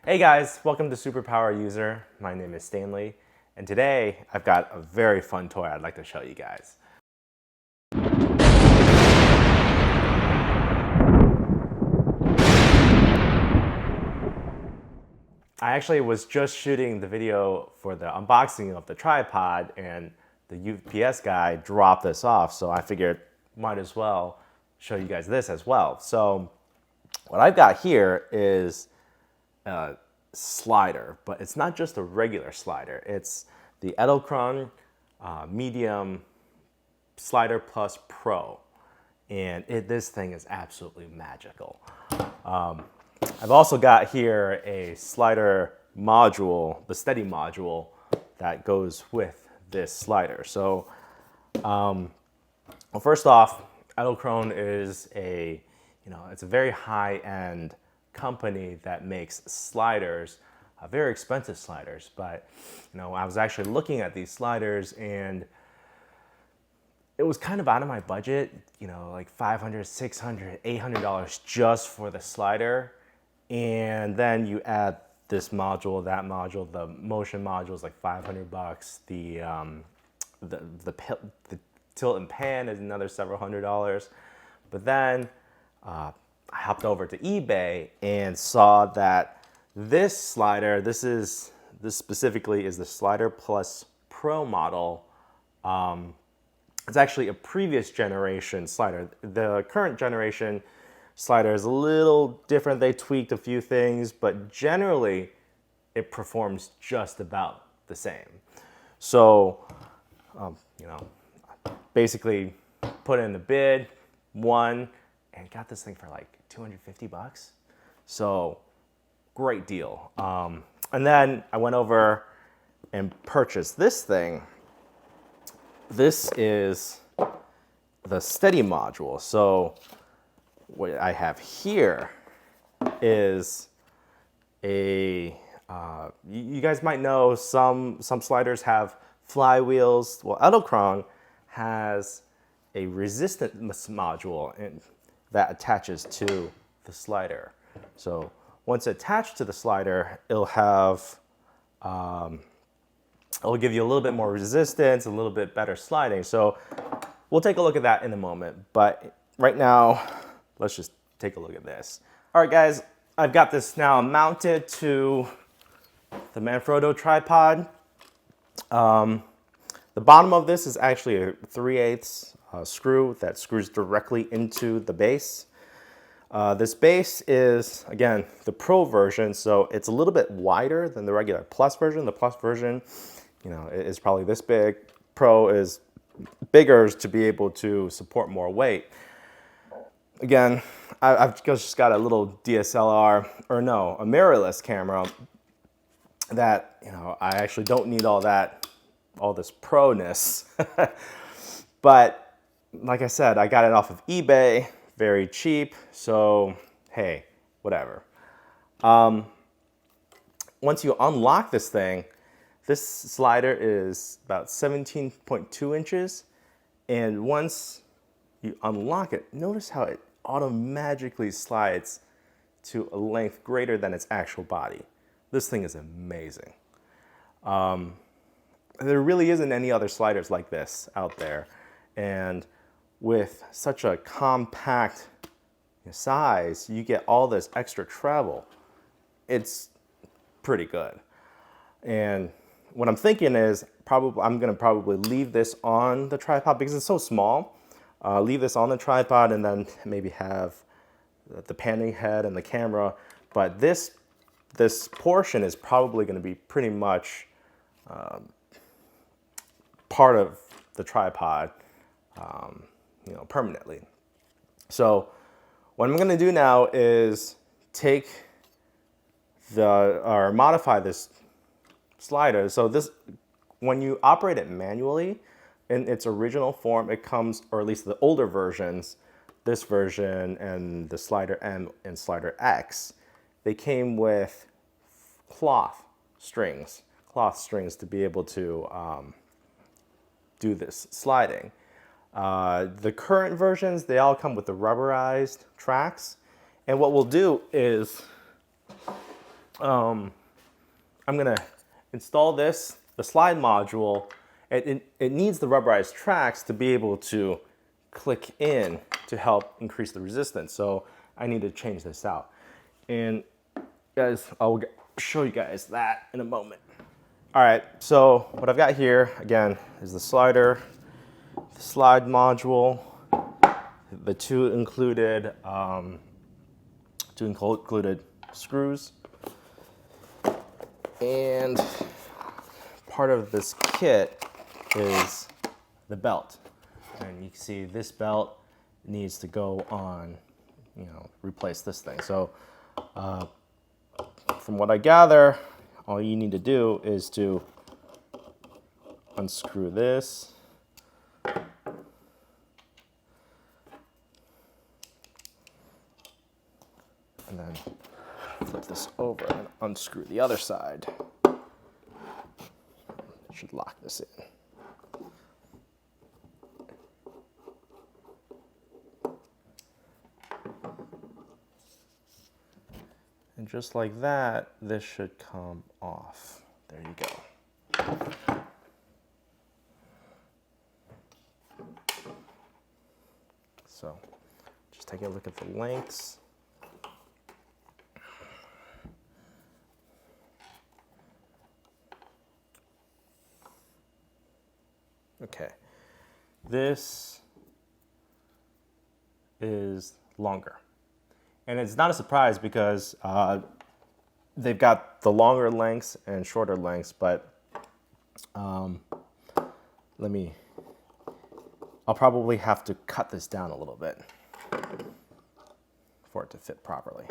Hey guys, welcome to Superpower User. My name is Stanley, and today I've got a very fun toy I'd like to show you guys. I actually was just shooting the video for the unboxing of the tripod, and the UPS guy dropped this off, so I figured might as well show you guys this as well. So what I've got here is a slider, but it's not just a regular slider. It's the Edelkrone Medium Slider Plus Pro, and this thing is absolutely magical. I've also got here a slider module, the steady module that goes with this slider. So, well, first off, Edelkrone is it's a very high-end company that makes sliders, very expensive sliders. But, I was actually looking at these sliders and it was kind of out of my budget, like $500, $600, $800 just for the slider. And then you add this module, that module, the motion module is like $500. The tilt and pan is another several $100s. But then I hopped over to eBay and saw that this slider, this specifically is the Slider Plus Pro model. It's actually a previous generation slider. The current generation slider is a little different. They tweaked a few things, but generally it performs just about the same. So, basically put in the bid, won, and got this thing for like $250. So, great deal. And then I went over and purchased this thing. This is the steady module. So what I have here is you guys might know some sliders have flywheels. Well, Edelkrone has a resistance module that attaches to the slider. So once attached to the slider, it'll give you a little bit more resistance, a little bit better sliding. So we'll take a look at that in a moment. But right now, let's just take a look at this. All right, guys, I've got this now mounted to the Manfrotto tripod. The bottom of this is actually a 3/8 screw that screws directly into the base. This base is, again, the Pro version, so it's a little bit wider than the regular Plus version. The Plus version, is probably this big. Pro is bigger to be able to support more weight. Again, I've just got a little DSLR, a mirrorless camera that, I actually don't need all this pro-ness. But like I said, I got it off of eBay, very cheap, so hey, whatever. Once you unlock this thing, this slider is about 17.2 inches, and once you unlock it, notice how it automatically slides to a length greater than its actual body. This thing is amazing. There really isn't any other sliders like this out there, and with such a compact size, you get all this extra travel. It's pretty good. And what I'm thinking is I'm gonna probably leave this on the tripod because it's so small. Leave this on the tripod and then maybe have the panning head and the camera. But this portion is probably gonna be pretty much part of the tripod, permanently. So what I'm gonna do now is modify this slider. So when you operate it manually, in its original form, it comes, or at least the older versions, this version and the Slider M and Slider X, they came with cloth strings to be able to do this sliding. The current versions, they all come with the rubberized tracks. And what we'll do is I'm gonna install this, the slide module. It needs the rubberized tracks to be able to click in to help increase the resistance. So I need to change this out. And guys, I'll show you guys that in a moment. All right, so what I've got here, again, is the slider, the slide module, the two included screws, and part of this kit is the belt. And you can see this belt needs to go on, replace this thing. So from what I gather, all you need to do is to unscrew this. And then flip this over and unscrew the other side. Should lock this in. And just like that, this should come off. There you go. So just take a look at the lengths. Okay, this is longer. And it's not a surprise because they've got the longer lengths and shorter lengths, but I'll probably have to cut this down a little bit for it to fit properly.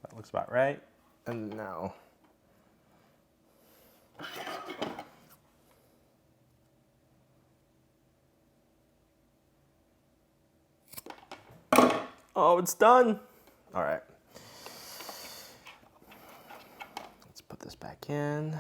That looks about right. And now, oh, it's done. All right. Let's put this back in.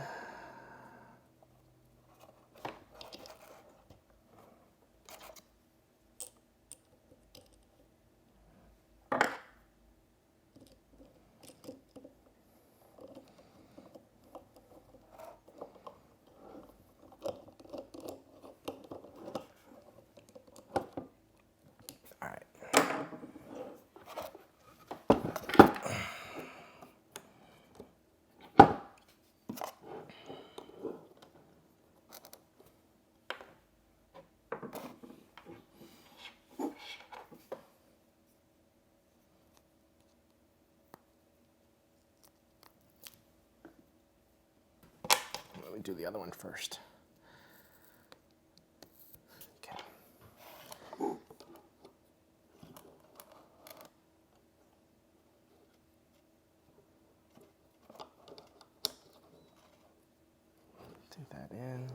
Let me do the other one first. Okay. Do that in.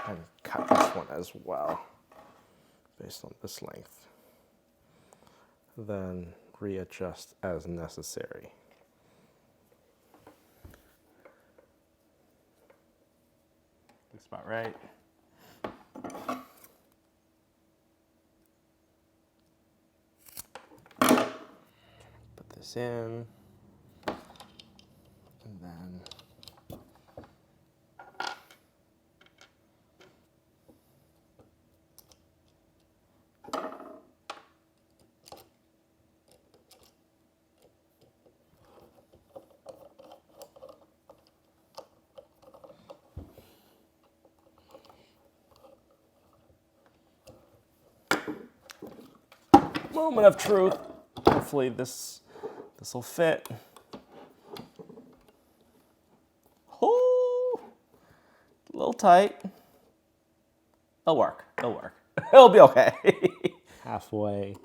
And cut this one as well, based on this length. Then readjust as necessary. Looks about right. Put this in, and then moment of truth. Hopefully this will fit. Oh, a little tight. It'll work. It'll work. It'll be okay. Halfway.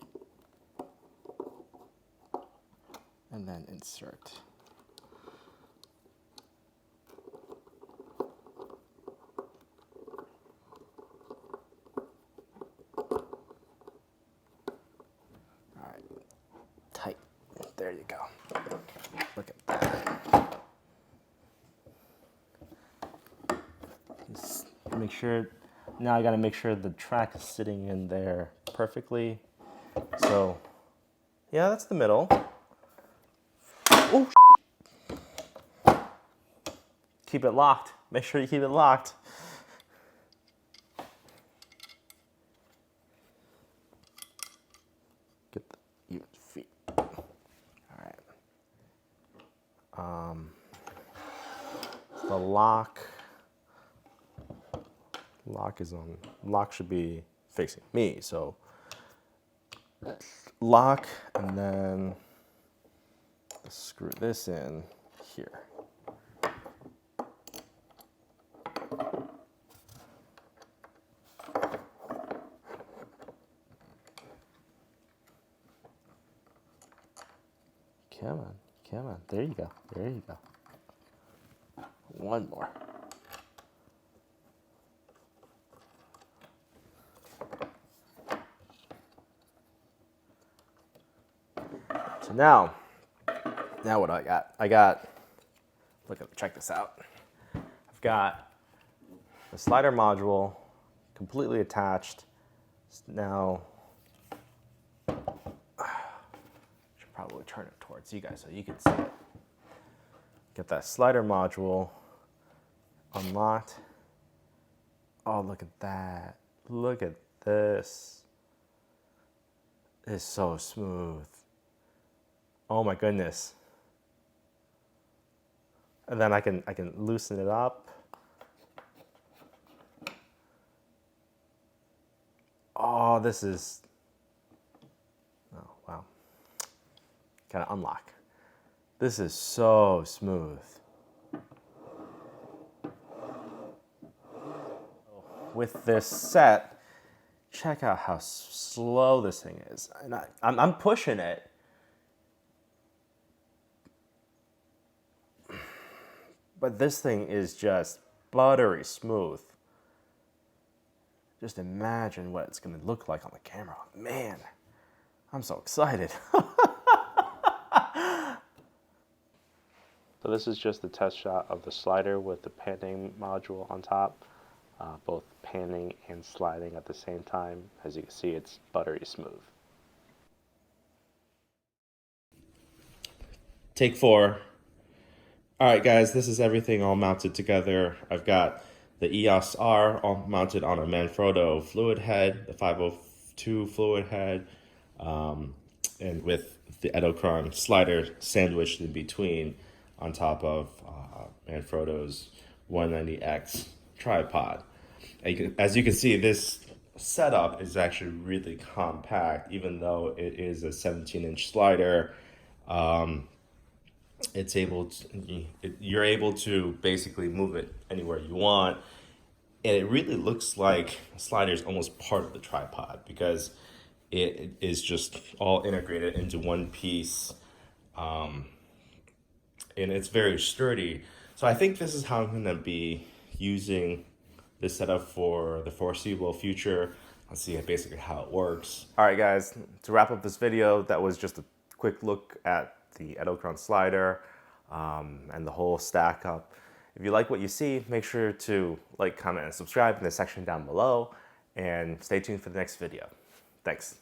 And then insert. All right. Tight. There you go. Look at that. Just make sure, now I gotta make sure the track is sitting in there perfectly. So, yeah, that's the middle. Oh, keep it locked. Make sure you keep it locked. Get the even feet. All right. The lock is on. Lock should be facing me. So lock, and then screw this in here. Come on, come on. There you go. There you go. One more. So now what do I got? Check this out. I've got the slider module completely attached. Now, should probably turn it towards you guys so you can see it. Get that slider module unlocked. Oh, look at that. Look at this. It's so smooth. Oh my goodness. And then I can loosen it up. Oh, this is, oh wow. Gotta unlock. This is so smooth. With this set, check out how slow this thing is. And I'm pushing it. But this thing is just buttery smooth. Just imagine what it's gonna look like on the camera. Man, I'm so excited. So this is just the test shot of the slider with the panning module on top, both panning and sliding at the same time. As you can see, it's buttery smooth. Take 4. All right, guys, this is everything all mounted together. I've got the EOS R all mounted on a Manfrotto fluid head, the 502 fluid head, and with the Edelkrone Slider sandwiched in between on top of Manfrotto's 190X tripod. As you can see, this setup is actually really compact, even though it is a 17-inch slider. It's able to, you're able to basically move it anywhere you want. And it really looks like the slider is almost part of the tripod because it is just all integrated into one piece. And it's very sturdy. So I think this is how I'm gonna be using this setup for the foreseeable future. I'll see basically how it works. All right, guys, to wrap up this video, that was just a quick look at the Edelkrone slider and the whole stack up. If you like what you see, make sure to like, comment, and subscribe in the section down below, and stay tuned for the next video. Thanks.